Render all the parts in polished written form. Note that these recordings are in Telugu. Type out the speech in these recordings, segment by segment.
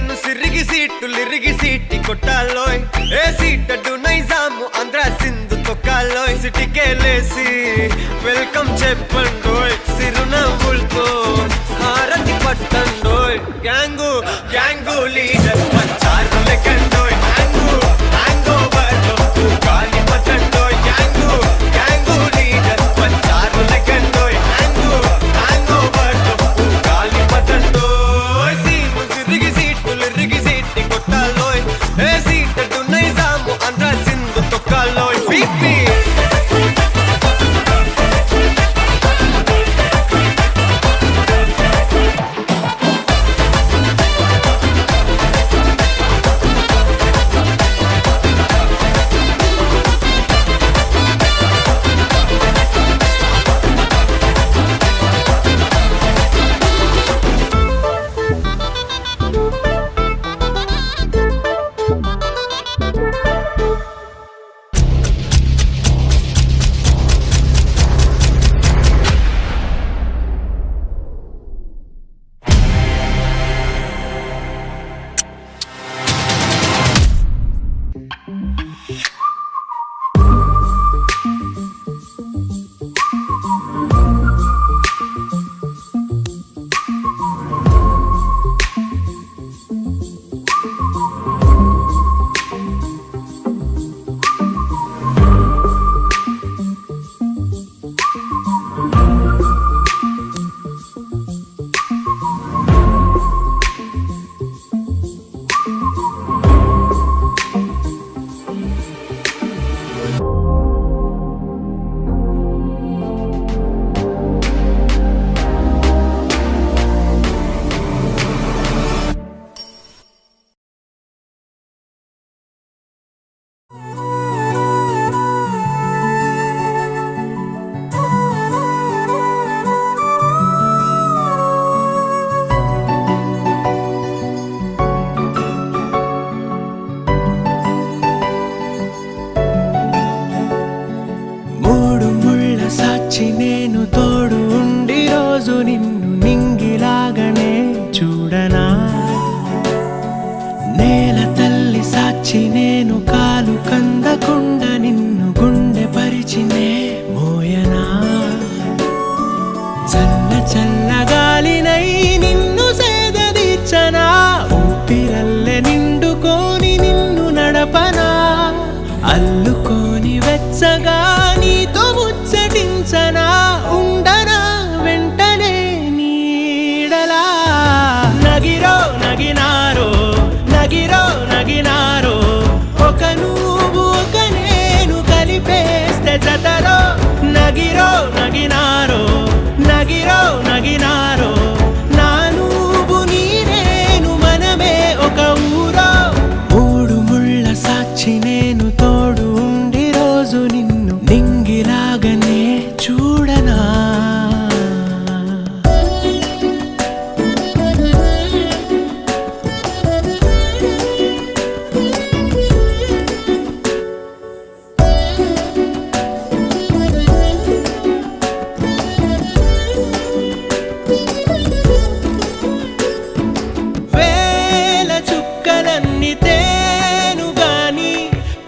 నిన్ను సిరిగి సీటులిరిగి సీటి కొట్టాలోయ్ ఏ సీటడు నైజాము ఆంధ్ర సింధు తొక్కాలోయ్ సిటికేలేసి వెల్కమ్ చెప్పండోయ్ సిరునవ్వులతో హారతి పట్టండోయ్ గ్యాంగు గ్యాంగు లీడర్ పంచారు లెక్కండోయ్ హ్యాంగు హ్యాంగ్ ఓవర్ గాలి పట్టండోయ్ గ్యాంగు గ్యాంగు లీడర్ పంచారు లెక్కండోయ్ హ్యాంగు హ్యాంగ్ ఓవర్ గాలి పట్టండోయ్ సీము సిరిగి సీటులిరిగి సీటి కొట్టాలోయ్ ఏ సీటడు నైజాము ఆంధ్ర సింధు తొక్కాలోయ్ పీపీ నేను తోడు ఉండి రోజు నిన్ను నింగిలాగనే చూడనా నేల తల్లి సాక్షి నేను కాలు కందకుండా నిన్ను గుండె పరిచినే మోయనా చల్ల చల్లగాలినై నిన్ను సేదదీర్చనా ఊపిరల్లె నిండుకొని నిన్ను నడపనా అల్లుకొని వెచ్చగా నీతో ముచ్చటించనా ఉండనా వెంటనే నీడలా నగిరో నగినారో నగిరో నగినారో ఒక నువ్వు ఒక నేను కలిపేస్తే జతలో నగిరో నగినారో నగిరో నగినారో నా నువ్వు నీ నేను మనమే ఒక ఊరో మూడు ముళ్ళ సాక్షి నేను తోడు ఉండి రోజు నిన్ను నింగిలాగనే చూడనా వేల చుక్కలన్నీ తేను గాని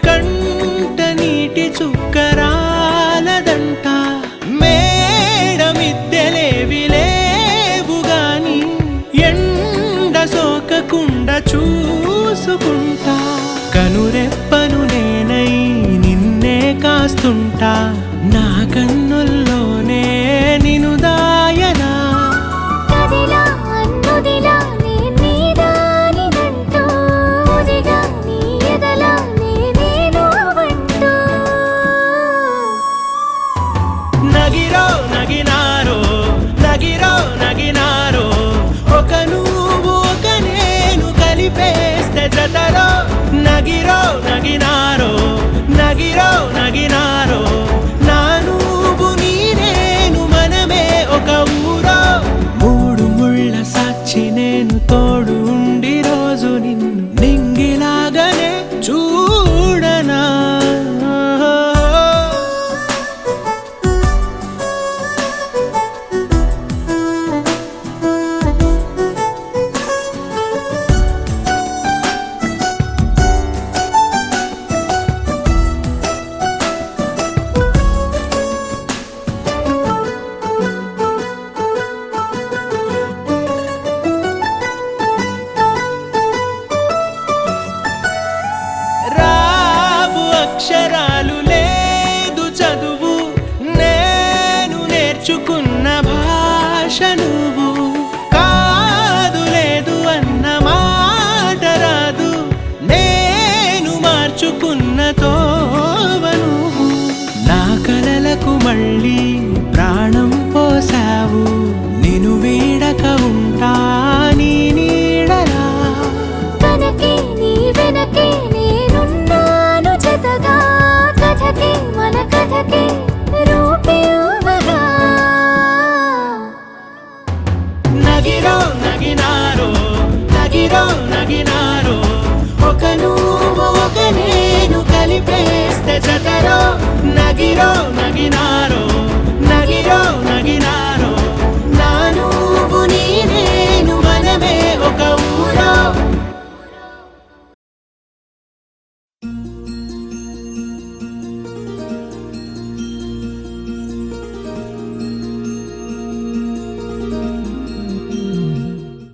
కంట నీటి చుక్కరాలదంట మేడ మిద్దెలేవి లేవు గాని ఎండ సోకకుండా చూసుకుంటా కనురెప్పను నేనై నిన్నే కాస్తుంటా నా కన్నుల్లోనే నిన్ను దాయనా కదిలా అన్నుదిలా నీదానిదంటూ ఉదిగా నీ ఎదలా నేను వంటూ నగిరో నగినారో నగిరో నగినారో ఒక నువ్వు ఒక నేను కలిపేస్తే జతలో నగిరో నగినారో నగిరో నగినారో నా నువ్వు నీ నేను మనమే ఒక ఊరో మూడు ముళ్ళ సాక్షి నేను తోడు ఉండి రోజు నిన్ను నింగిలాగనే చూడనా ఒక నువ్వు ఒక నేను కలిపేస్తే జతలో